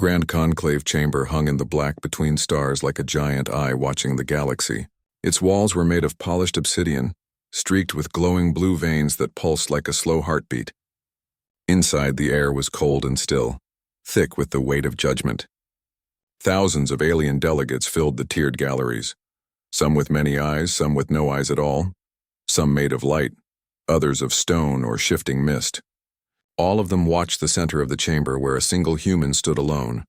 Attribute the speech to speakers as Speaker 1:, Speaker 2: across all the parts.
Speaker 1: grand conclave chamber hung in the black between stars like a giant eye watching the galaxy. Its walls were made of polished obsidian, streaked with glowing blue veins that pulsed like a slow heartbeat. Inside, the air was cold and still, thick with the weight of judgment. Thousands of alien delegates filled the tiered galleries, some with many eyes, some with no eyes at all, some made of light, others of stone or shifting mist. All of them watched the center of the chamber where a single human stood alone.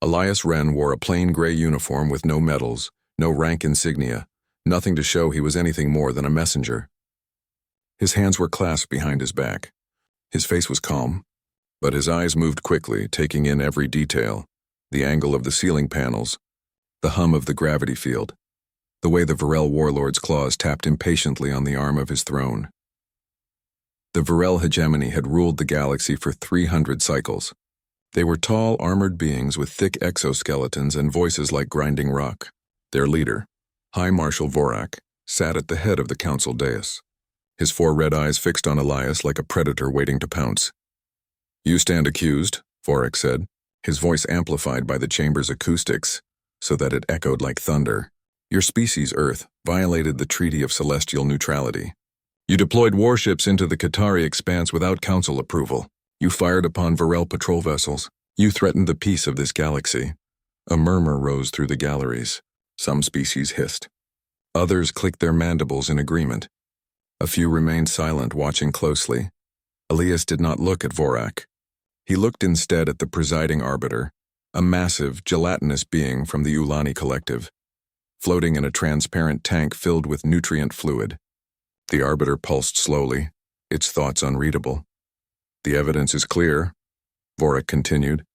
Speaker 1: Elias Wren wore a plain gray uniform with no medals, no rank insignia, nothing to show he was anything more than a messenger. His hands were clasped behind his back. His face was calm, but his eyes moved quickly, taking in every detail, the angle of the ceiling panels, the hum of the gravity field, the way the Varel warlord's claws tapped impatiently on the arm of his throne. The Varel hegemony had ruled the galaxy for 300 cycles. They were tall, armored beings with thick exoskeletons and voices like grinding rock. Their leader, High Marshal Vorak, sat at the head of the council dais, his 4 red eyes fixed on Elias like a predator waiting to pounce. "You stand accused," Vorak said, his voice amplified by the chamber's acoustics so that it echoed like thunder. "Your species, Earth, violated the Treaty of Celestial Neutrality. You deployed warships into the Qatari expanse without council approval. You fired upon Varel patrol vessels. You threatened the peace of this galaxy." A murmur rose through the galleries. Some species hissed. Others clicked their mandibles in agreement. A few remained silent, watching closely. Elias did not look at Vorak. He looked instead at the presiding arbiter, a massive, gelatinous being from the Ulani collective, floating in a transparent tank filled with nutrient fluid. The arbiter pulsed slowly, its thoughts unreadable. "The evidence is clear," Vorak continued,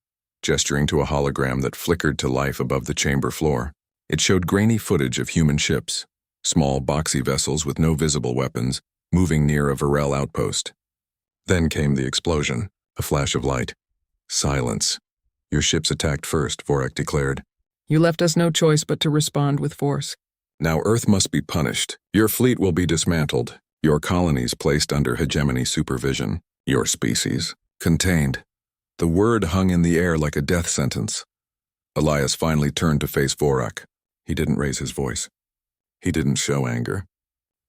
Speaker 1: gesturing to a hologram that flickered to life above the chamber floor. It showed grainy footage of human ships, small boxy vessels with no visible weapons, moving near a Varel outpost. Then came the explosion, a flash of light. "Silence. Your ships attacked first," Vorak declared.
Speaker 2: "You left us no choice but to respond with force."
Speaker 1: "Now Earth must be punished. Your fleet will be dismantled, your colonies placed under hegemony supervision, your species contained." The word hung in the air like a death sentence. Elias finally turned to face Vorak. He didn't raise his voice. He didn't show anger.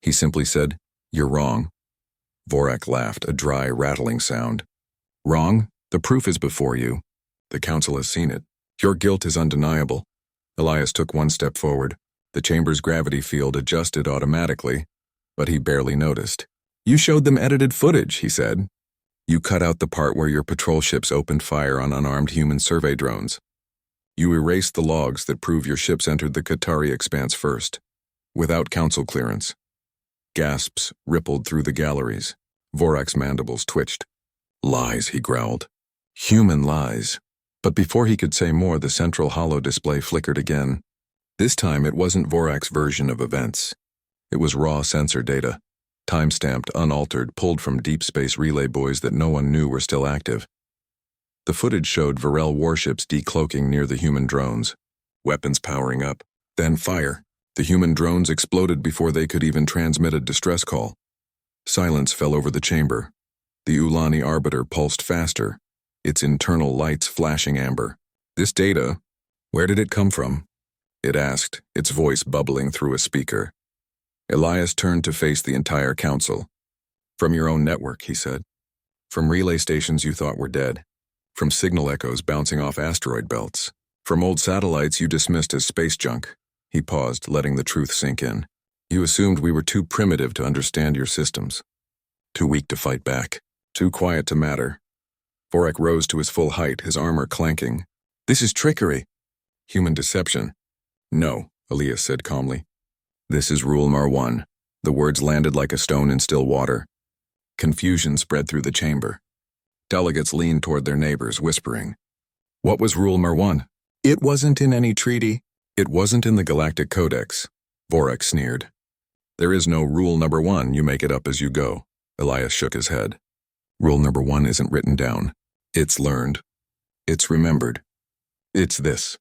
Speaker 1: He simply said, "You're wrong." Vorak laughed, a dry, rattling sound. "Wrong? The proof is before you. The council has seen it. Your guilt is undeniable." Elias took one step forward. The chamber's gravity field adjusted automatically, but he barely noticed. "You showed them edited footage," he said. "You cut out the part where your patrol ships opened fire on unarmed human survey drones. You erased the logs that prove your ships entered the Qatari expanse first, without council clearance." Gasps rippled through the galleries. Vorak's mandibles twitched. "Lies," he growled. "Human lies." But before he could say more, the central holo display flickered again. This time it wasn't Vorak's version of events. It was raw sensor data, time-stamped, unaltered, pulled from deep space relay buoys that no one knew were still active. The footage showed Varel warships decloaking near the human drones, weapons powering up, then fire. The human drones exploded before they could even transmit a distress call. Silence fell over the chamber. The Ulani arbiter pulsed faster, its internal lights flashing amber. "This data, where did it come from?" it asked, its voice bubbling through a speaker. Elias turned to face the entire council. "From your own network," he said. "From relay stations you thought were dead. From signal echoes bouncing off asteroid belts. From old satellites you dismissed as space junk." He paused, letting the truth sink in. "You assumed we were too primitive to understand your systems. Too weak to fight back. Too quiet to matter." Vorak rose to his full height, his armor clanking. "This is trickery." "Human deception." "No," Elias said calmly. "This is Rul1. The words landed like a stone in still water. Confusion spread through the chamber. Delegates leaned toward their neighbors, whispering. "What was Rul1? It wasn't in any treaty. It wasn't in the Galactic Codex." Vorak sneered. "There is no rule number 1, you make it up as you go." Elias shook his head. "Rule number 1 isn't written down. It's learned. It's remembered. It's this.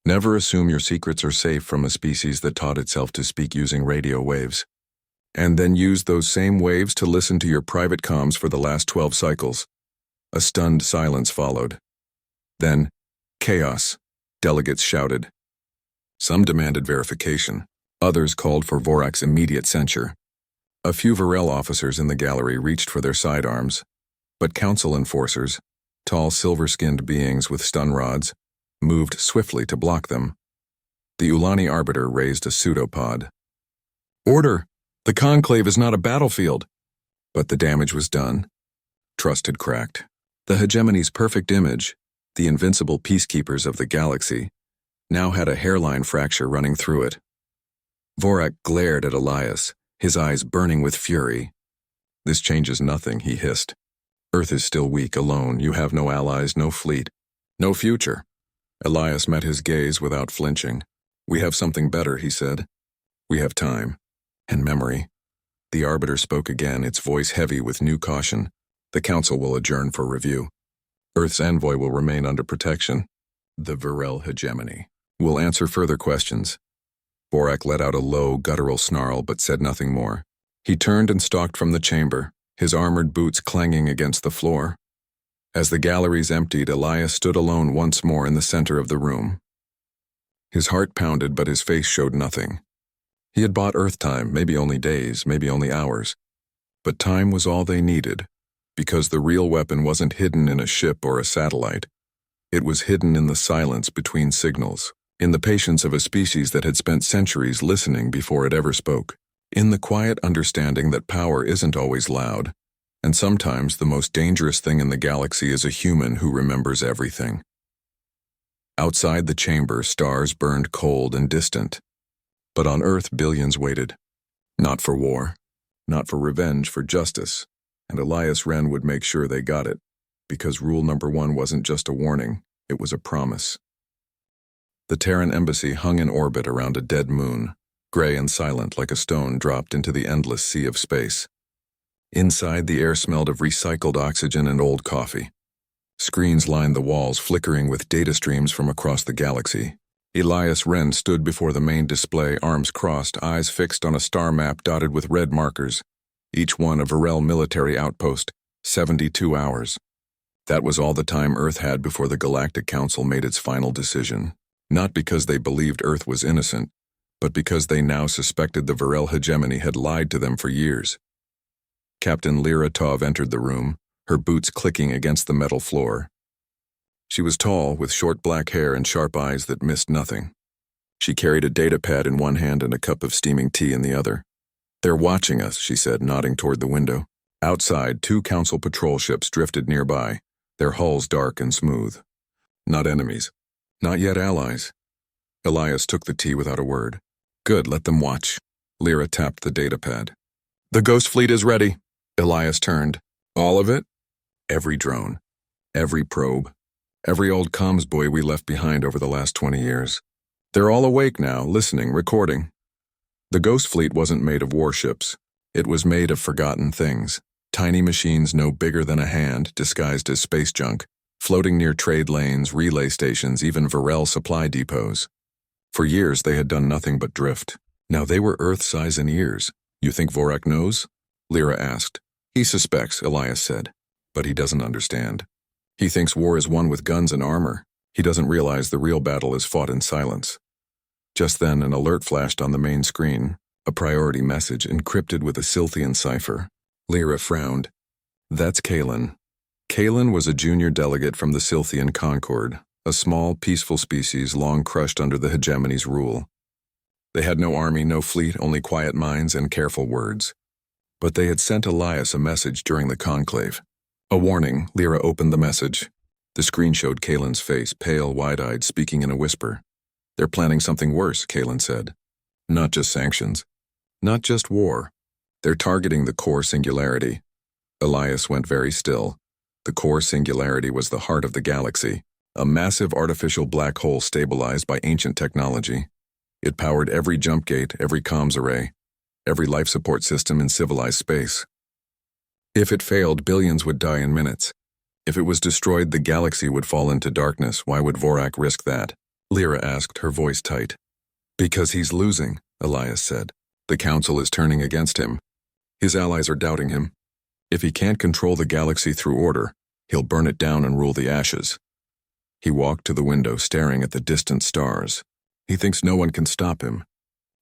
Speaker 1: Never assume your secrets are safe from a species that taught itself to speak using radio waves. And then use those same waves to listen to your private comms for the last 12 cycles." A stunned silence followed. Then, Chaos, delegates shouted. Some demanded verification. Others called for Vorak's immediate censure. A few Varel officers in the gallery reached for their sidearms, but council enforcers, tall silver-skinned beings with stun rods, moved swiftly to block them. The Ulani arbiter raised a pseudopod. Order! The conclave is not a battlefield! But the damage was done. Trust had cracked. The hegemony's perfect image, the invincible peacekeepers of the galaxy, now had a hairline fracture running through it. Vorak glared at Elias, his eyes burning with fury. This changes nothing, he hissed. Earth is still weak, alone. You have no allies, no fleet, no future. Elias met his gaze without flinching. We have something better, he said. We have time. And memory. The arbiter spoke again, its voice heavy with new caution. The council will adjourn for review. Earth's envoy will remain under protection. The Varel hegemony will answer further questions. Vorak let out a low, guttural snarl but said nothing more. He turned and stalked from the chamber, his armored boots clanging against the floor. As the galleries emptied, Elias stood alone once more in the center of the room. His heart pounded, but his face showed nothing. He had bought Earth time, maybe only days, maybe only hours. But time was all they needed, because the real weapon wasn't hidden in a ship or a satellite. It was hidden in the silence between signals, in the patience of a species that had spent centuries listening before it ever spoke, in the quiet understanding that power isn't always loud, and sometimes the most dangerous thing in the galaxy is a human who remembers everything. Outside the chamber, stars burned cold and distant. But on Earth, billions waited. Not for war, not for revenge, for justice. And Elias Wren would make sure they got it, because rule number 1 wasn't just a warning, it was a promise. The Terran embassy hung in orbit around a dead moon, gray and silent like a stone dropped into the endless sea of space. Inside, the air smelled of recycled oxygen and old coffee. Screens lined the walls, flickering with data streams from across the galaxy. Elias Wren stood before the main display, arms crossed, eyes fixed on a star map dotted with red markers. Each one a Varel military outpost, 72 hours. That was all the time Earth had before the Galactic Council made its final decision. Not because they believed Earth was innocent, but because they now suspected the Varel hegemony had lied to them for years. Captain Lyra Tov entered the room, her boots clicking against the metal floor. She was tall, with short black hair and sharp eyes that missed nothing. She carried a data pad in one hand and a cup of steaming tea in the other. They're watching us, she said, nodding toward the window. Outside, 2 council patrol ships drifted nearby, their hulls dark and smooth. Not enemies. Not yet allies. Elias took the tea without a word. Good, let them watch. Lyra tapped the data pad. The Ghost Fleet is ready. Elias turned. All of it? Every drone. Every probe. Every old comms buoy we left behind over the last 20 years. They're all awake now, listening, recording. The Ghost Fleet wasn't made of warships. It was made of forgotten things. Tiny machines no bigger than a hand, disguised as space junk, floating near trade lanes, relay stations, even Varel supply depots. For years they had done nothing but drift. Now they were Earth-size in ears. You think Vorak knows? Lyra asked. He suspects, Elias said, but he doesn't understand. He thinks war is won with guns and armor. He doesn't realize the real battle is fought in silence. Just then, an alert flashed on the main screen, a priority message encrypted with a Silthian cipher. Lyra frowned. That's Kalen. Kalen was a junior delegate from the Silthian Concord, a small, peaceful species long crushed under the hegemony's rule. They had no army, no fleet, only quiet minds and careful words. But they had sent Elias a message during the conclave. A warning, Lyra opened the message. The screen showed Kalen's face, pale, wide-eyed, speaking in a whisper. They're planning something worse, Kalen said. Not just sanctions. Not just war. They're targeting the core singularity. Elias went very still. The core singularity was the heart of the galaxy, a massive artificial black hole stabilized by ancient technology. It powered every jump gate, every comms array, every life support system in civilized space. If it failed, billions would die in minutes. If it was destroyed, the galaxy would fall into darkness. Why would Vorak risk that? Lyra asked, her voice tight. Because he's losing, Elias said. The council is turning against him. His allies are doubting him. If he can't control the galaxy through order, he'll burn it down and rule the ashes. He walked to the window, staring at the distant stars. He thinks no one can stop him.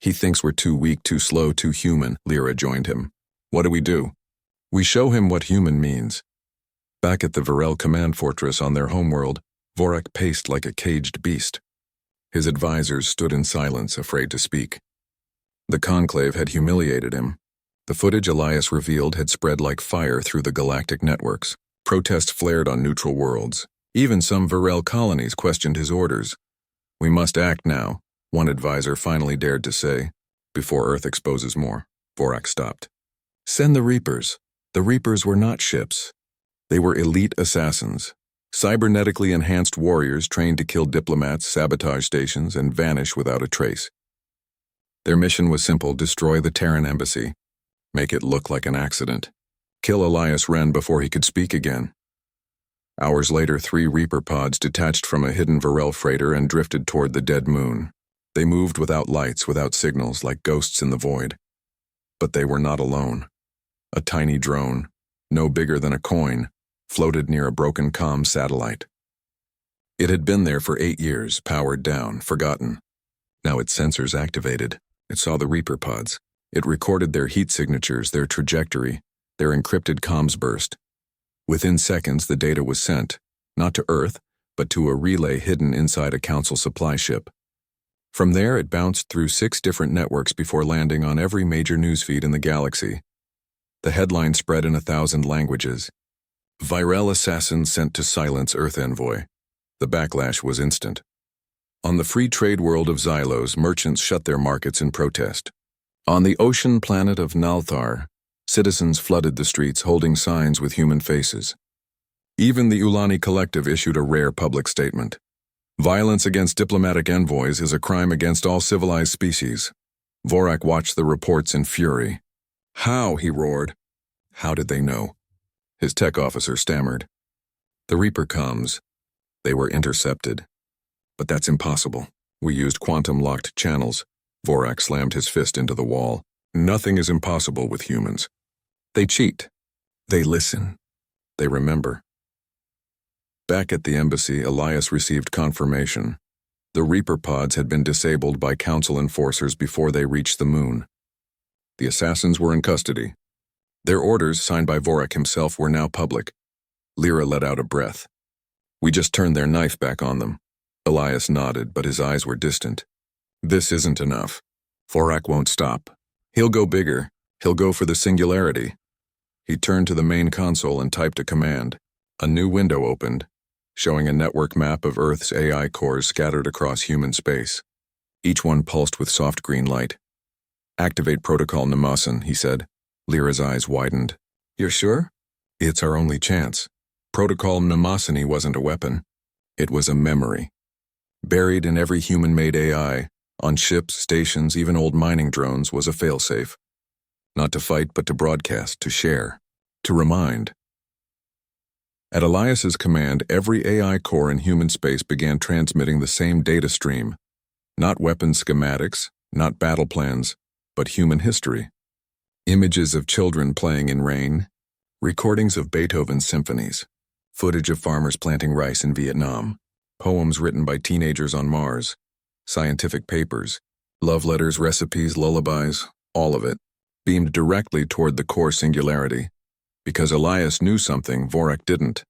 Speaker 1: He thinks we're too weak, too slow, too human. Lyra joined him. What do? We show him what human means. Back at the Varel command fortress on their homeworld, Vorak paced like a caged beast. His advisors stood in silence, afraid to speak. The conclave had humiliated him. The footage Elias revealed had spread like fire through the galactic networks. Protests flared on neutral worlds. Even some Varel colonies questioned his orders. We must act now, one advisor finally dared to say. Before Earth exposes more, Vorak stopped. Send the Reapers. The Reapers were not ships. They were elite assassins, cybernetically enhanced warriors trained to kill diplomats, sabotage stations, and vanish without a trace. Their mission was simple: destroy the Terran embassy, make it look like an accident, kill Elias Wren before he could speak again. Hours later, 3 Reaper pods detached from a hidden Varel freighter and drifted toward the dead moon. They moved without lights, without signals, like ghosts in the void. But they were not alone. A tiny drone, no bigger than a coin, floated near a broken comm satellite. It had been there for 8 years, powered down, forgotten. Now its sensors activated. It saw the Reaper pods. It recorded their heat signatures, their trajectory, their encrypted comms burst. Within seconds, the data was sent, not to Earth, but to a relay hidden inside a Council supply ship. From there, it bounced through 6 different networks before landing on every major newsfeed in the galaxy. The headline spread in 1,000 languages. Virel assassins sent to silence Earth envoy. The backlash was instant. On the free trade world of Xylos, merchants shut their markets in protest. On the ocean planet of Nalthar, citizens flooded the streets holding signs with human faces. Even the Ulani Collective issued a rare public statement. Violence against diplomatic envoys is a crime against all civilized species. Vorak watched the reports in fury. How? He roared. How did they know? His tech officer stammered. The Reaper comms. They were intercepted. But that's impossible. We used quantum-locked channels. Vorak slammed his fist into the wall. Nothing is impossible with humans. They cheat. They listen. They remember. Back at the embassy, Elias received confirmation. The Reaper pods had been disabled by Council enforcers before they reached the moon. The assassins were in custody. Their orders, signed by Vorak himself, were now public. Lyra let out a breath. We just turned their knife back on them. Elias nodded, but his eyes were distant. This isn't enough. Vorak won't stop. He'll go bigger. He'll go for the singularity. He turned to the main console and typed a command. A new window opened, showing a network map of Earth's AI cores scattered across human space. Each one pulsed with soft green light. Activate Protocol Namasan, he said. Lyra's eyes widened. You're sure? It's our only chance. Protocol Namasani wasn't a weapon. It was a memory. Buried in every human-made AI, on ships, stations, even old mining drones, was a failsafe. Not to fight, but to broadcast, to share, to remind. At Elias's command, every AI core in human space began transmitting the same data stream. Not weapon schematics, not battle plans, but human history. Images of children playing in rain, recordings of Beethoven's symphonies, footage of farmers planting rice in Vietnam, poems written by teenagers on Mars, scientific papers, love letters, recipes, lullabies, all of it, beamed directly toward the core singularity. Because Elias knew something Vorak didn't.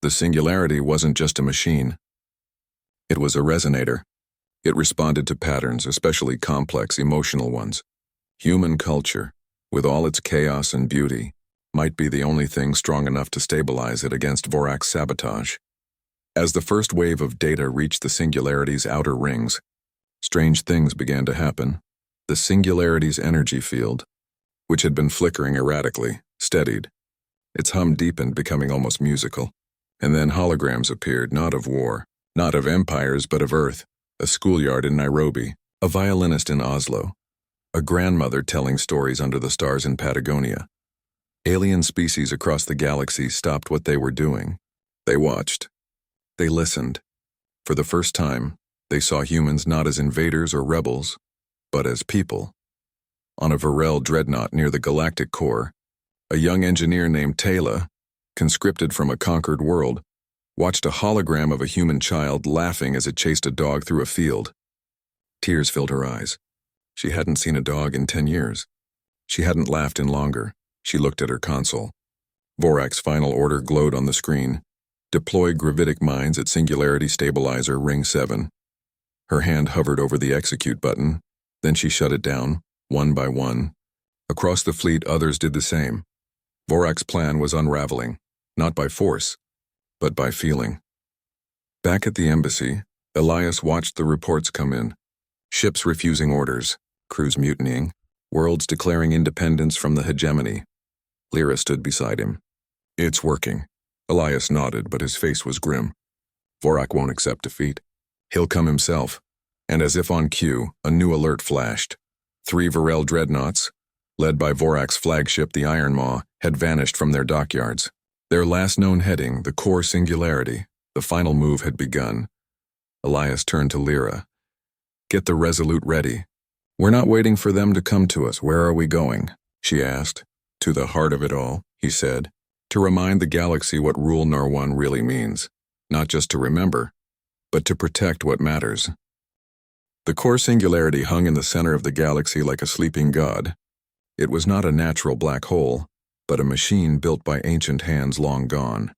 Speaker 1: The singularity wasn't just a machine. It was a resonator. It responded to patterns, especially complex, emotional ones. Human culture, with all its chaos and beauty, might be the only thing strong enough to stabilize it against Vorak's sabotage. As the first wave of data reached the singularity's outer rings, strange things began to happen. The singularity's energy field, which had been flickering erratically, steadied. Its hum deepened, becoming almost musical. And then holograms appeared, not of war, not of empires, but of Earth. A schoolyard in Nairobi, a violinist in Oslo, a grandmother telling stories under the stars in Patagonia. Alien species across the galaxy stopped what they were doing. They watched. They listened. For the first time, they saw humans not as invaders or rebels, but as people. On a Varel dreadnought near the galactic core, a young engineer named Taylor, conscripted from a conquered world, watched a hologram of a human child laughing as it chased a dog through a field. Tears filled her eyes. She hadn't seen a dog in 10 years. She hadn't laughed in longer. She looked at her console. Vorak's final order glowed on the screen. Deploy gravitic mines at Singularity Stabilizer Ring 7. Her hand hovered over the execute button. Then she shut it down, one by one. Across the fleet, others did the same. Vorak's plan was unraveling, not by force, but by feeling. Back at the embassy, Elias watched the reports come in. Ships refusing orders, crews mutinying, worlds declaring independence from the hegemony. Lyra stood beside him. It's working. Elias nodded, but his face was grim. Vorak won't accept defeat. He'll come himself. And as if on cue, a new alert flashed. 3 Varel dreadnoughts, led by Vorak's flagship, the Iron Maw, had vanished from their dockyards. Their last known heading, the core Singularity, the final move had begun. Elias turned to Lyra. Get the Resolute ready. We're not waiting for them to come to us. Where are we going? She asked. To the heart of it all, he said. To remind the galaxy what Rul1 really means. Not just to remember, but to protect what matters. The core Singularity hung in the center of the galaxy like a sleeping god. It was not a natural black hole, but a machine built by ancient hands long gone.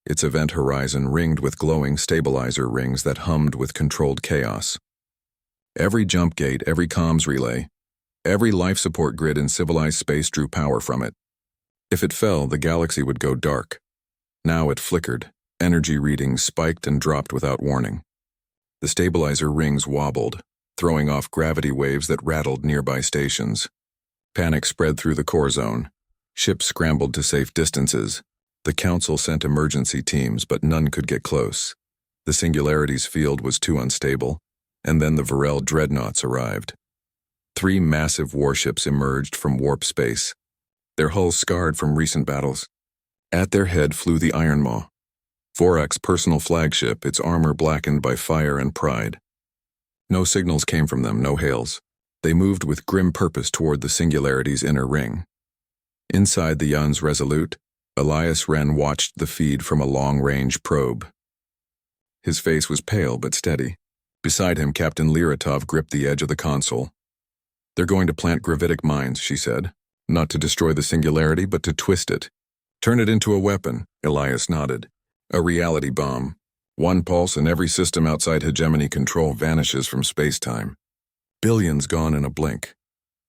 Speaker 1: Its event horizon ringed with glowing stabilizer rings that hummed with controlled chaos. Every jump gate, every comms relay, every life support grid in civilized space drew power from it. If it fell, the galaxy would go dark. Now it flickered. Energy readings spiked and dropped without warning. The stabilizer rings wobbled, throwing off gravity waves that rattled nearby stations. Panic spread through the core zone. Ships scrambled to safe distances. The Council sent emergency teams, but none could get close. The Singularity's field was too unstable, and then the Varel dreadnoughts arrived. 3 massive warships emerged from warp space, their hulls scarred from recent battles. At their head flew the Iron Maw, Vorak's personal flagship, its armor blackened by fire and pride. No signals came from them, no hails. They moved with grim purpose toward the Singularity's inner ring. Inside the Yun's Resolute, Elias Wren watched the feed from a long-range probe. His face was pale but steady. Beside him, Captain Liratov gripped the edge of the console. They're going to plant gravitic mines, she said. Not to destroy the Singularity, but to twist it. Turn it into a weapon, Elias nodded. A reality bomb. One pulse and every system outside hegemony control vanishes from space-time. Billions gone in a blink.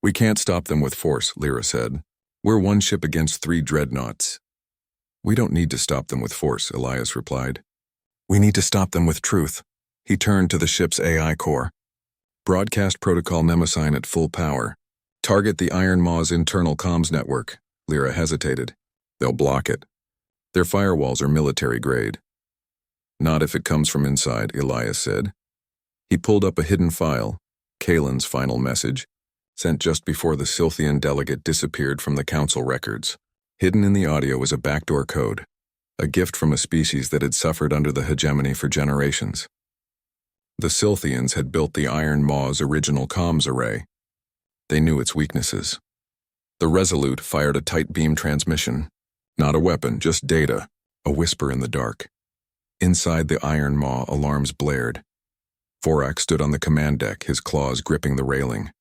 Speaker 1: We can't stop them with force, Lyra said. We're 1 ship against 3 dreadnoughts. We don't need to stop them with force, Elias replied. We need to stop them with truth. He turned to the ship's AI core. Broadcast protocol mnemosign at full power. Target the Iron Maw's internal comms network. Lyra hesitated. They'll block it. Their firewalls are military grade. Not if it comes from inside, Elias said. He pulled up a hidden file, Kalen's final message, sent just before the Silthian delegate disappeared from the council records. Hidden in the audio was a backdoor code, a gift from a species that had suffered under the hegemony for generations. The Silthians had built the Iron Maw's original comms array. They knew its weaknesses. The Resolute fired a tight beam transmission. Not a weapon, just data, a whisper in the dark. Inside the Iron Maw, alarms blared. Vorak stood on the command deck, his claws gripping the railing.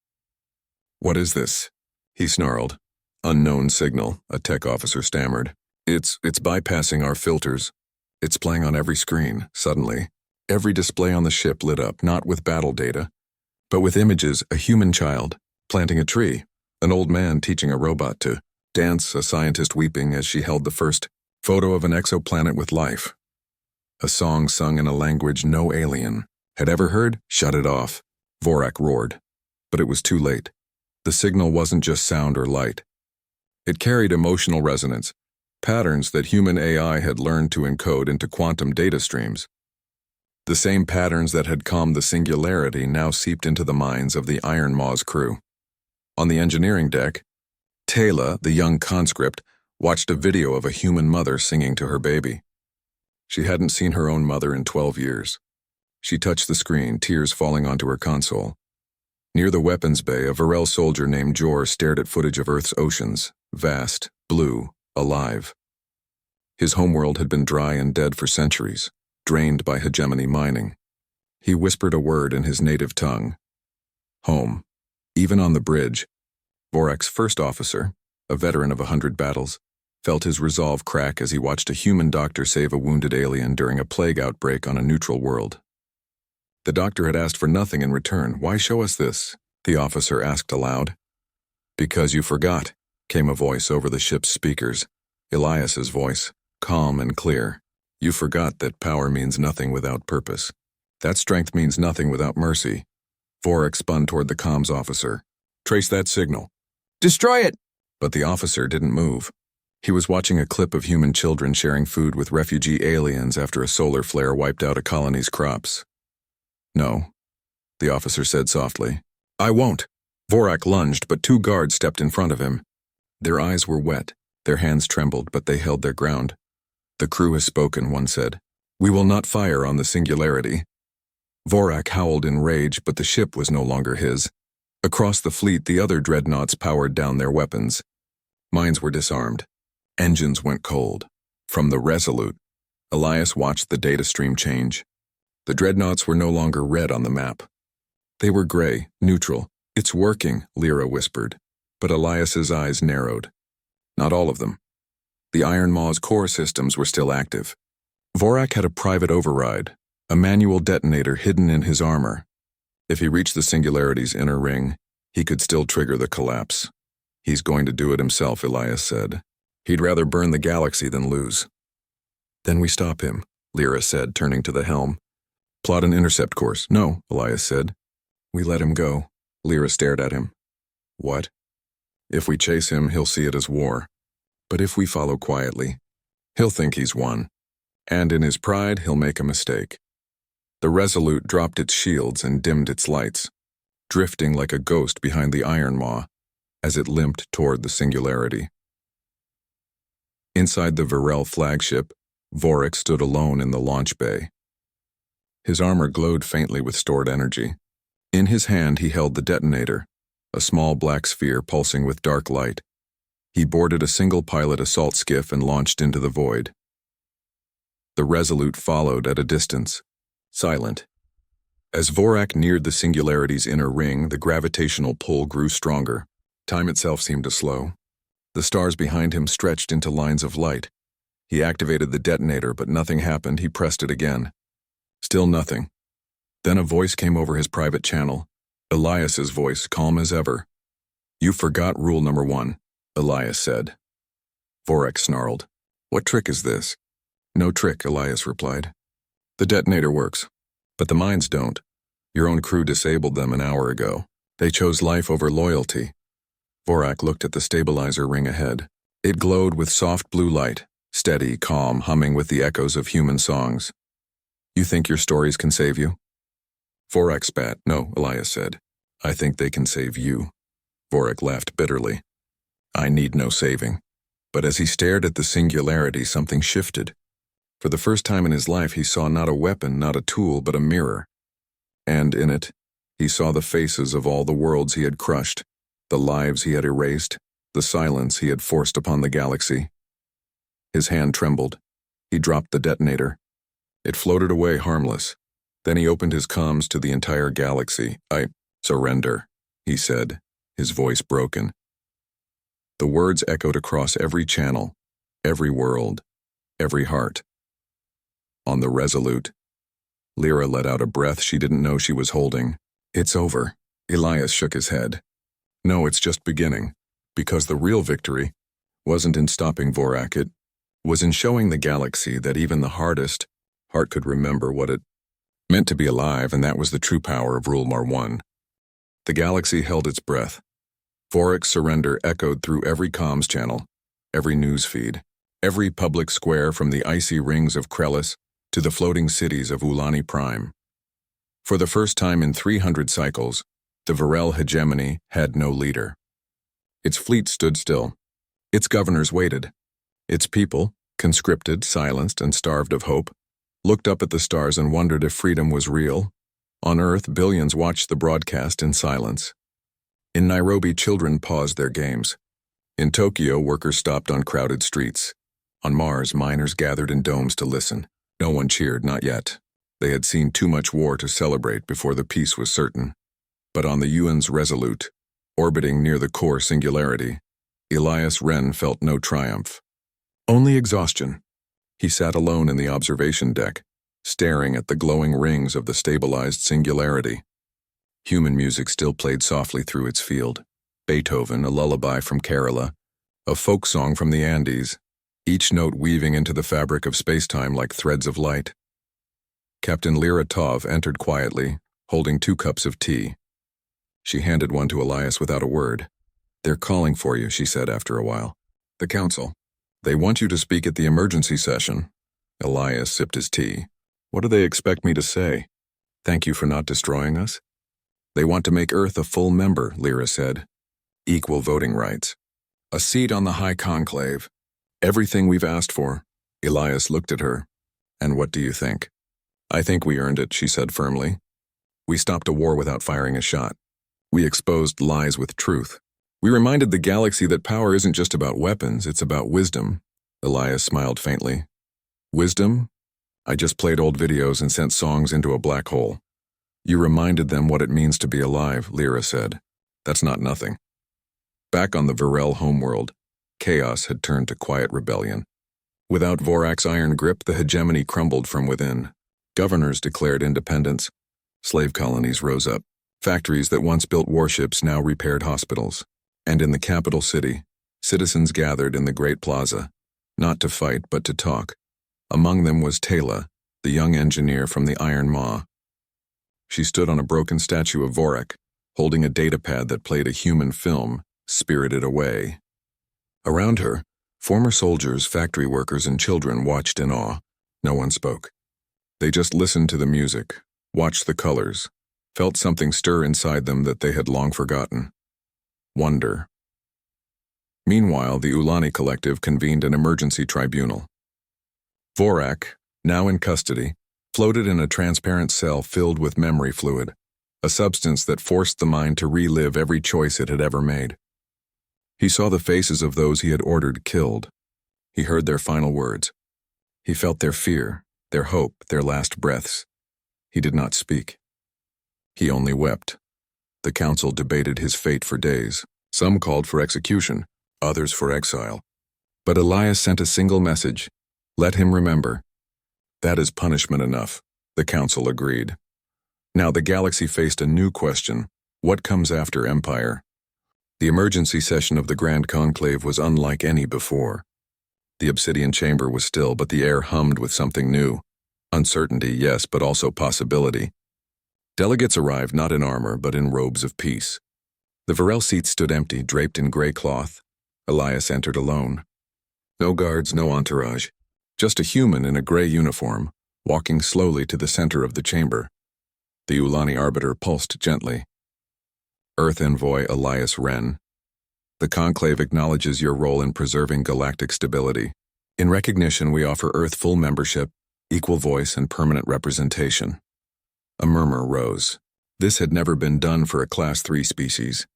Speaker 1: What is this? He snarled. Unknown signal, a tech officer stammered. It's bypassing our filters. It's playing on every screen, suddenly. Every display on the ship lit up, not with battle data, but with images, a human child, planting a tree, an old man teaching a robot to dance, a scientist weeping as she held the first photo of an exoplanet with life. A song sung in a language no alien had ever heard. Shut it off, Vorak roared. But it was too late. The signal wasn't just sound or light. It carried emotional resonance, patterns that human AI had learned to encode into quantum data streams. The same patterns that had calmed the Singularity now seeped into the minds of the Iron Maw's crew. On the engineering deck, Taylor, the young conscript, watched a video of a human mother singing to her baby. She hadn't seen her own mother in 12 years. She touched the screen, tears falling onto her console. Near the weapons bay, a Varel soldier named Jor stared at footage of Earth's oceans, vast, blue, alive. His homeworld had been dry and dead for centuries, drained by hegemony mining. He whispered a word in his native tongue. Home. Even on the bridge, Vorak's first officer, a veteran of 100 battles, felt his resolve crack as he watched a human doctor save a wounded alien during a plague outbreak on a neutral world. The doctor had asked for nothing in return. Why show us this? The officer asked aloud. Because you forgot, came a voice over the ship's speakers, Elias's voice, calm and clear. You forgot that power means nothing without purpose. That strength means nothing without mercy. Vorak spun toward the comms officer. Trace that signal.
Speaker 2: Destroy it!
Speaker 1: But the officer didn't move. He was watching a clip of human children sharing food with refugee aliens after a solar flare wiped out a colony's crops. No, the officer said softly. I won't. Vorak lunged, but 2 guards stepped in front of him. Their eyes were wet, their hands trembled, but they held their ground. The crew has spoken, one said. We will not fire on the Singularity. Vorak howled in rage, but the ship was no longer his. Across the fleet, the other dreadnoughts powered down their weapons. Mines were disarmed. Engines went cold. From the Resolute, Elias watched the data stream change. The dreadnoughts were no longer red on the map. They were gray, neutral. It's working, Lyra whispered. But Elias's eyes narrowed. Not all of them. The Iron Maw's core systems were still active. Vorak had a private override, a manual detonator hidden in his armor. If he reached the Singularity's inner ring, he could still trigger the collapse. He's going to do it himself, Elias said. He'd rather burn the galaxy than lose. Then we stop him, Lyra said, turning to the helm. Plot an intercept course. No, Elias said. We let him go. Lyra stared at him. What? If we chase him, he'll see it as war. But if we follow quietly, he'll think he's won. And in his pride, he'll make a mistake. The Resolute dropped its shields and dimmed its lights, drifting like a ghost behind the Iron Maw as it limped toward the Singularity. Inside the Virel flagship, Vorak stood alone in the launch bay. His armor glowed faintly with stored energy. In his hand, he held the detonator, a small black sphere pulsing with dark light. He boarded a single-pilot assault skiff and launched into the void. The Resolute followed at a distance, silent. As Vorak neared the Singularity's inner ring, the gravitational pull grew stronger. Time itself seemed to slow. The stars behind him stretched into lines of light. He activated the detonator, but nothing happened. He pressed it again. Still nothing. Then a voice came over his private channel. Elias's voice, calm as ever. You forgot rule number 1, Elias said. Vorak snarled. What trick is this? No trick, Elias replied. The detonator works, but the mines don't. Your own crew disabled them an hour ago. They chose life over loyalty. Vorak looked at the stabilizer ring ahead. It glowed with soft blue light, steady, calm, humming with the echoes of human songs. You think your stories can save you? Vorak spat. No, Elias said. I think they can save you. Vorak laughed bitterly. I need no saving. But as he stared at the Singularity, something shifted. For the first time in his life, he saw not a weapon, not a tool, but a mirror. And in it, he saw the faces of all the worlds he had crushed, the lives he had erased, the silence he had forced upon the galaxy. His hand trembled. He dropped the detonator. It floated away harmless. Then he opened his comms to the entire galaxy. I surrender, he said, his voice broken. The words echoed across every channel, every world, every heart. On the Resolute, Lyra let out a breath she didn't know she was holding. It's over. Elias shook his head. No, it's just beginning. Because the real victory wasn't in stopping Vorak, it was in showing the galaxy that even the hardest heart could remember what it meant to be alive, and that was the true power of Rul1. The galaxy held its breath. Vorak's surrender echoed through every comms channel, every news feed, every public square from the icy rings of Krellis to the floating cities of Ulani Prime. For the first time in 300 cycles, the Virel hegemony had no leader. Its fleet stood still. Its governors waited. Its people, conscripted, silenced, and starved of hope, looked up at the stars and wondered if freedom was real. On Earth, billions watched the broadcast in silence. In Nairobi, children paused their games. In Tokyo, workers stopped on crowded streets. On Mars, miners gathered in domes to listen. No one cheered, not yet. They had seen too much war to celebrate before the peace was certain. But on the UN's Resolute, orbiting near the core singularity, Elias Wren felt no triumph. Only exhaustion. He sat alone in the observation deck, staring at the glowing rings of the stabilized singularity. Human music still played softly through its field. Beethoven, a lullaby from Kerala, a folk song from the Andes, each note weaving into the fabric of space-time like threads of light. Captain Lyra Tov entered quietly, holding 2 cups of tea. She handed one to Elias without a word. "They're calling for you," she said after a while. "The council. They want you to speak at the emergency session." Elias sipped his tea. "What do they expect me to say? Thank you for not destroying us?" "They want to make Earth a full member," Lyra said. "Equal voting rights. A seat on the High Conclave. Everything we've asked for." Elias looked at her. "And what do you think?" "I think we earned it," she said firmly. "We stopped a war without firing a shot. We exposed lies with truth. We reminded the galaxy that power isn't just about weapons, it's about wisdom." Elias smiled faintly. "Wisdom? I just played old videos and sent songs into a black hole." "You reminded them what it means to be alive," Lyra said. "That's not nothing." Back on the Varel homeworld, chaos had turned to quiet rebellion. Without Vorak's iron grip, the hegemony crumbled from within. Governors declared independence. Slave colonies rose up. Factories that once built warships now repaired hospitals. And in the capital city, citizens gathered in the Great Plaza, not to fight but to talk. Among them was Taylor, the young engineer from the Iron Maw. She stood on a broken statue of Vorak, holding a datapad that played a human film, Spirited Away. Around her, former soldiers, factory workers, and children watched in awe. No one spoke. They just listened to the music, watched the colors, felt something stir inside them that they had long forgotten. Wonder. Meanwhile, the Ulani Collective convened an emergency tribunal. Vorak, now in custody, floated in a transparent cell filled with memory fluid, a substance that forced the mind to relive every choice it had ever made. He saw the faces of those he had ordered killed. He heard their final words. He felt their fear, their hope, their last breaths. He did not speak. He only wept. The council debated his fate for days. Some called for execution, others for exile. But Elias sent a single message: let him remember. That is punishment enough, the council agreed. Now the galaxy faced a new question: what comes after Empire? The emergency session of the Grand Conclave was unlike any before. The obsidian chamber was still, but the air hummed with something new. Uncertainty, yes, but also possibility. Delegates arrived not in armor, but in robes of peace. The Varel seats stood empty, draped in gray cloth. Elias entered alone. No guards, no entourage. Just a human in a gray uniform, walking slowly to the center of the chamber. The Ulani Arbiter pulsed gently. Earth Envoy Elias Wren. The Conclave acknowledges your role in preserving galactic stability. In recognition, we offer Earth full membership, equal voice, and permanent representation. A murmur rose. This had never been done for a Class 3 species.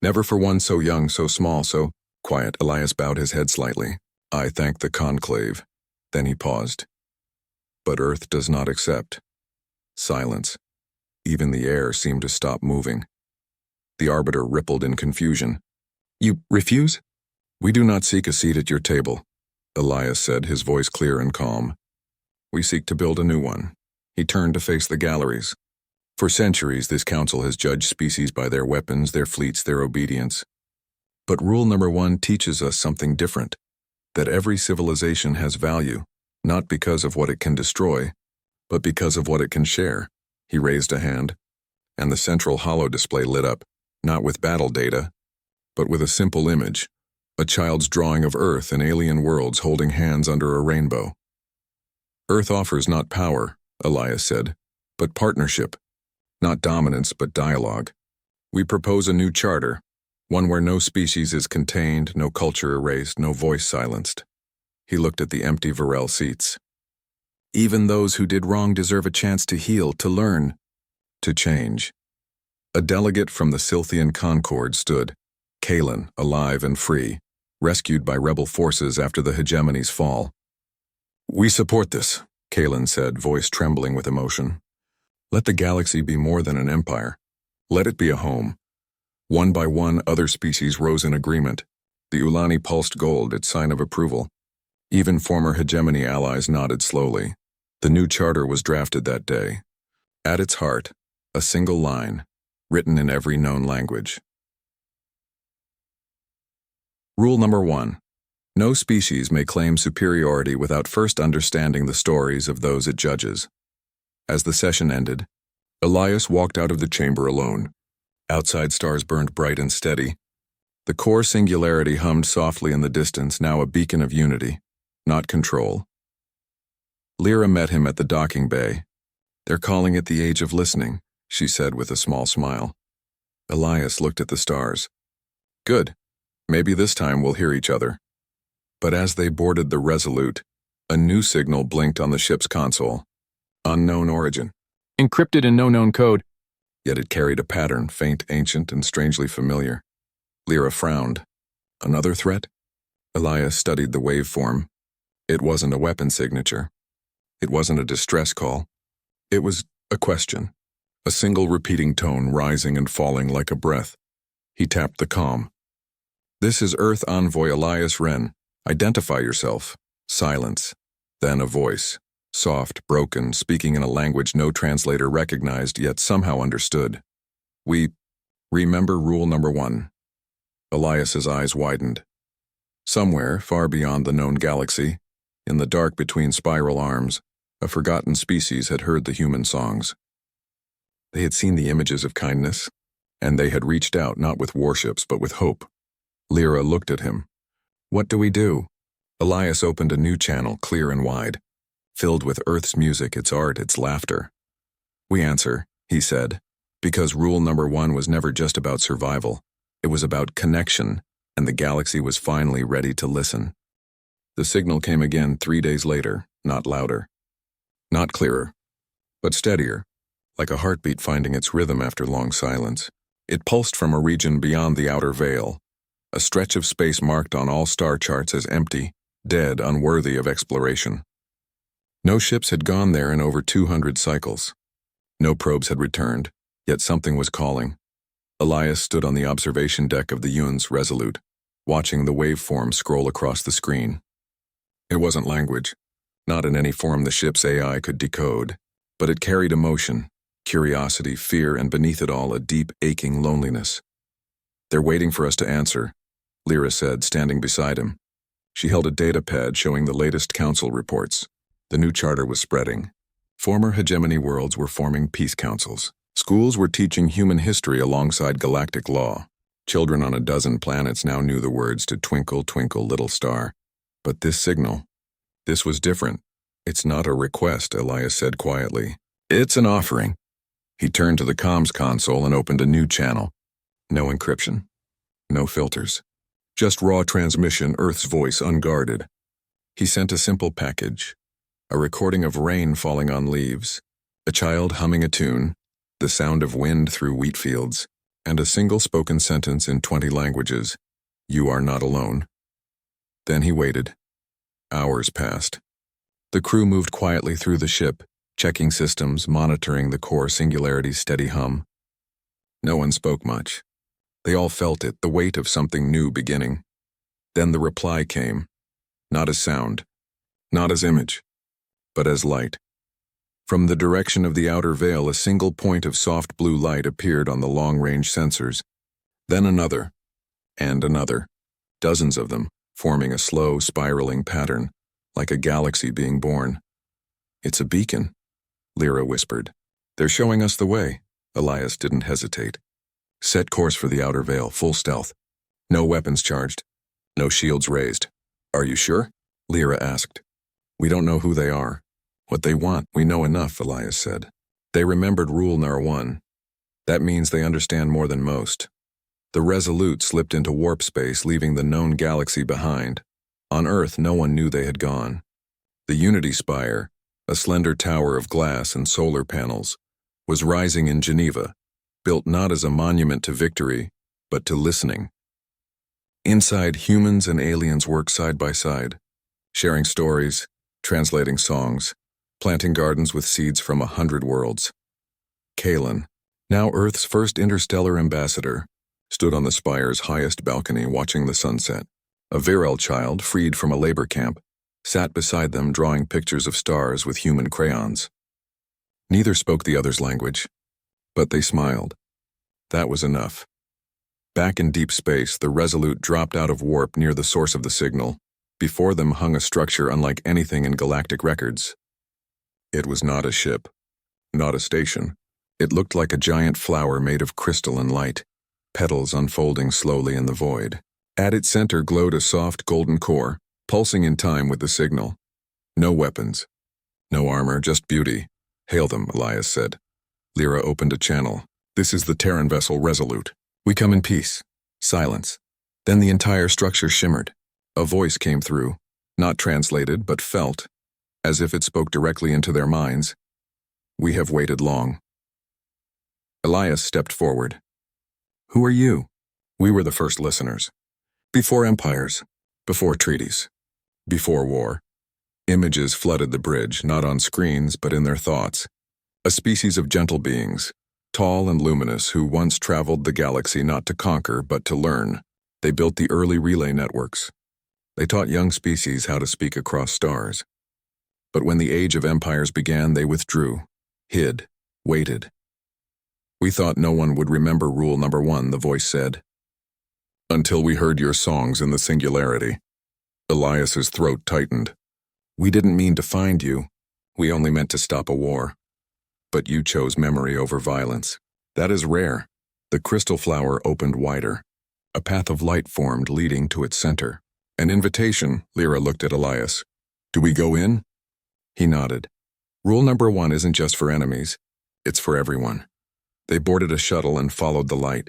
Speaker 1: Never for one so young, so small, so quiet. Elias bowed his head slightly. I thank the Conclave. Then he paused. But Earth does not accept. Silence. Even the air seemed to stop moving. The Arbiter rippled in confusion. You refuse? We do not seek a seat at your table, Elias said, his voice clear and calm. We seek to build a new one. He turned to face the galleries. For centuries, this council has judged species by their weapons, their fleets, their obedience. But rule number 1 teaches us something different, that every civilization has value, not because of what it can destroy, but because of what it can share. He raised a hand, and the central holo display lit up, not with battle data, but with a simple image, a child's drawing of Earth and alien worlds holding hands under a rainbow. Earth offers not power, Elias said, but partnership. Not dominance, but dialogue. We propose a new charter, one where no species is contained, no culture erased, no voice silenced. He looked at the empty Varel seats. Even those who did wrong deserve a chance to heal, to learn, to change. A delegate from the Silthian Concord stood, Kalen, alive and free. rescued by rebel forces after the hegemony's fall. "We support this," Kalen said, voice trembling with emotion. "Let the galaxy be more than an empire. Let it be a home." One by one, other species rose in agreement. The Ulani pulsed gold, its sign of approval. Even former hegemony allies nodded slowly. The new charter was drafted that day. At its heart, a single line, written in every known language. Rule number 1. No species may claim superiority without first understanding the stories of those it judges. As the session ended, Elias walked out of the chamber alone. Outside stars burned bright and steady. The core singularity hummed softly in the distance, now a beacon of unity, not control. Lyra met him at the docking bay. "They're calling it the age of listening," she said with a small smile. Elias looked at the stars. "Good. Maybe this time we'll hear each other." But as they boarded the Resolute, a new signal blinked on the ship's console. Unknown origin. Encrypted in no known code. Yet it carried a pattern, faint, ancient, and strangely familiar. Lyra frowned. Another threat? Elias studied the waveform. It wasn't a weapon signature. It wasn't a distress call. It was a question. A single repeating tone rising and falling like a breath. He tapped the comm. "This is Earth Envoy Elias Wren. Identify yourself." Silence. Then a voice. Soft, broken, speaking in a language no translator recognized yet somehow understood. "We remember rule number 1. Elias's eyes widened. Somewhere, far beyond the known galaxy, in the dark between spiral arms, a forgotten species had heard the human songs. They had seen the images of kindness, and they had reached out not with warships but with hope. Lyra looked at him. "What do we do?" Elias opened a new channel, clear and wide, filled with Earth's music, its art, its laughter. "We answer," he said, because rule number 1 was never just about survival. It was about connection, and the galaxy was finally ready to listen. The signal came again 3 days later, not louder. Not clearer, but steadier, like a heartbeat finding its rhythm after long silence. It pulsed from a region beyond the outer veil, a stretch of space marked on all star charts as empty, dead, unworthy of exploration. No ships had gone there in over 200 cycles. No probes had returned, yet something was calling. Elias stood on the observation deck of the Yun's Resolute, watching the waveform scroll across the screen. It wasn't language, not in any form the ship's AI could decode, but it carried emotion, curiosity, fear, and beneath it all, a deep, aching loneliness. "They're waiting for us to answer," Lyra said, standing beside him. She held a data pad showing the latest council reports. The new charter was spreading. Former hegemony worlds were forming peace councils. Schools were teaching human history alongside galactic law. Children on a dozen planets now knew the words to Twinkle, Twinkle, Little Star. But this signal, this was different. "It's not a request," Elias said quietly. "It's an offering." He turned to the comms console and opened a new channel. No encryption. No filters. Just raw transmission, Earth's voice unguarded. He sent a simple package. A recording of rain falling on leaves, a child humming a tune, the sound of wind through wheat fields, and a single spoken sentence in 20 languages. "You are not alone." Then he waited. Hours passed. The crew moved quietly through the ship, checking systems, monitoring the core singularity's steady hum. No one spoke much. They all felt it, the weight of something new beginning. Then the reply came. Not as sound, not as image, but as light. From the direction of the outer veil, a single point of soft blue light appeared on the long-range sensors. Then another, and another. Dozens of them, forming a slow, spiraling pattern, like a galaxy being born. "It's a beacon," Lyra whispered. "They're showing us the way." Elias didn't hesitate. "Set course for the outer veil, full stealth. No weapons charged. No shields raised." "Are you sure?" Lyra asked. "We don't know who they are. What they want, we know enough," Elias said. They remembered rule number 1. That means they understand more than most. The Resolute slipped into warp space, leaving the known galaxy behind. On Earth, no one knew they had gone. The Unity Spire, a slender tower of glass and solar panels, was rising in Geneva, built not as a monument to victory, but to listening. Inside, humans and aliens work side by side, sharing stories, translating songs, planting gardens with seeds from 100 worlds. Kalen, now Earth's first interstellar ambassador, stood on the spire's highest balcony watching the sunset. A virile child, freed from a labor camp, sat beside them drawing pictures of stars with human crayons. Neither spoke the other's language, but they smiled. That was enough. Back in deep space, the Resolute dropped out of warp near the source of the signal. Before them hung a structure unlike anything in galactic records. It was not a ship, not a station. It looked like a giant flower made of crystal and light, petals unfolding slowly in the void. At its center glowed a soft golden core, pulsing in time with the signal. No weapons, no armor, just beauty. Hail them, Elias said. Lyra opened a channel. This is the Terran vessel Resolute. We come in peace. Silence. Then the entire structure shimmered. A voice came through, not translated but felt, as if it spoke directly into their minds. We have waited long. Elias stepped forward. Who are you? We were the first listeners. Before empires, before treaties, before war. Images flooded the bridge, not on screens but in their thoughts. A species of gentle beings, tall and luminous, who once traveled the galaxy not to conquer but to learn. They built the early relay networks. They taught young species how to speak across stars. But when the age of empires began, they withdrew, hid, waited. We thought no one would remember Rule Number 1, the voice said. Until we heard your songs in the singularity. Elias's throat tightened. We didn't mean to find you. We only meant to stop a war. But you chose memory over violence. That is rare. The crystal flower opened wider. A path of light formed, leading to its center. An invitation, Lyra looked at Elias. Do we go in? He nodded. Rule Number 1 isn't just for enemies. It's for everyone. They boarded a shuttle and followed the light.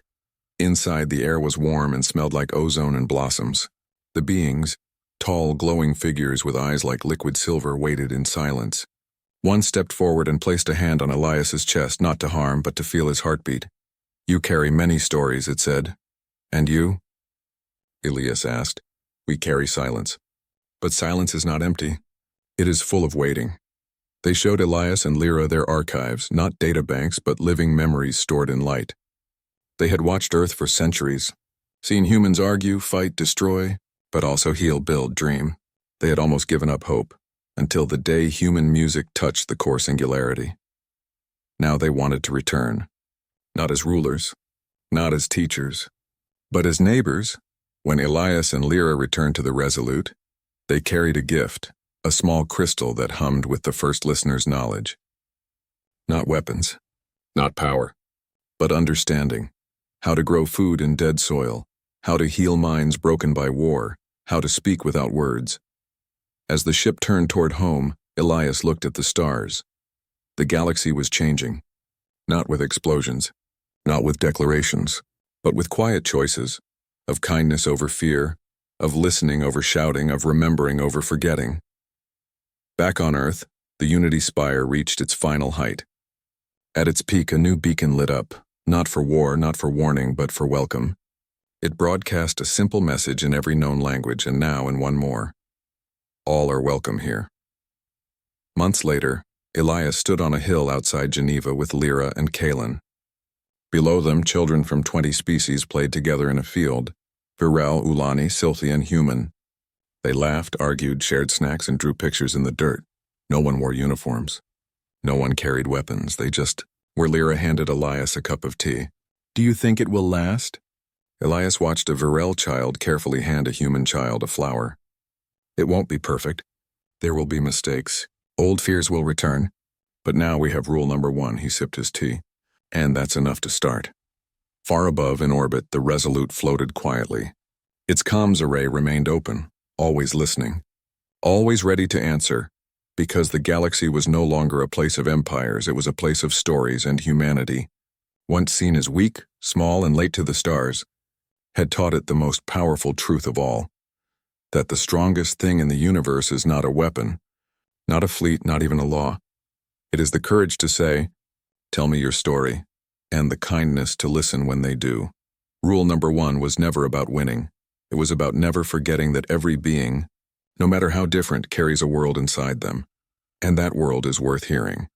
Speaker 1: Inside, the air was warm and smelled like ozone and blossoms. The beings, tall, glowing figures with eyes like liquid silver, waited in silence. One stepped forward and placed a hand on Elias's chest, not to harm, but to feel his heartbeat. You carry many stories, it said. And you? Elias asked. We carry silence. But silence is not empty. It is full of waiting. They showed Elias and Lyra their archives, not databanks, but living memories stored in light. They had watched Earth for centuries, seen humans argue, fight, destroy, but also heal, build, dream. They had almost given up hope, until the day human music touched the core singularity. Now they wanted to return, not as rulers, not as teachers, but as neighbors. When Elias and Lyra returned to the Resolute, they carried a gift, a small crystal that hummed with the first listener's knowledge. Not weapons, not power, but understanding. How to grow food in dead soil, how to heal minds broken by war, how to speak without words. As the ship turned toward home, Elias looked at the stars. The galaxy was changing, not with explosions, not with declarations, but with quiet choices. Of kindness over fear, of listening over shouting, of remembering over forgetting. Back on Earth, the Unity Spire reached its final height. At its peak, a new beacon lit up, not for war, not for warning, but for welcome. It broadcast a simple message in every known language, and now in one more. All are welcome here. Months later, Elias stood on a hill outside Geneva with Lyra and Kalen. Below them, children from 20 species played together in a field. Virel, Ulani, Sylthian, human. They laughed, argued, shared snacks, and drew pictures in the dirt. No one wore uniforms. No one carried weapons. They just were. Lyra handed Elias a cup of tea. Do you think it will last? Elias watched a Virel child carefully hand a human child a flower. It won't be perfect. There will be mistakes. Old fears will return. But now we have Rule Number 1, he sipped his tea. And that's enough to start. Far above, in orbit, the Resolute floated quietly. Its comms array remained open, always listening, always ready to answer, because the galaxy was no longer a place of empires, it was a place of stories and humanity. Once seen as weak, small, and late to the stars, had taught it the most powerful truth of all, that the strongest thing in the universe is not a weapon, not a fleet, not even a law. It is the courage to say, tell me your story, and the kindness to listen when they do. Rule Number 1 was never about winning. It was about never forgetting that every being, no matter how different, carries a world inside them. And that world is worth hearing.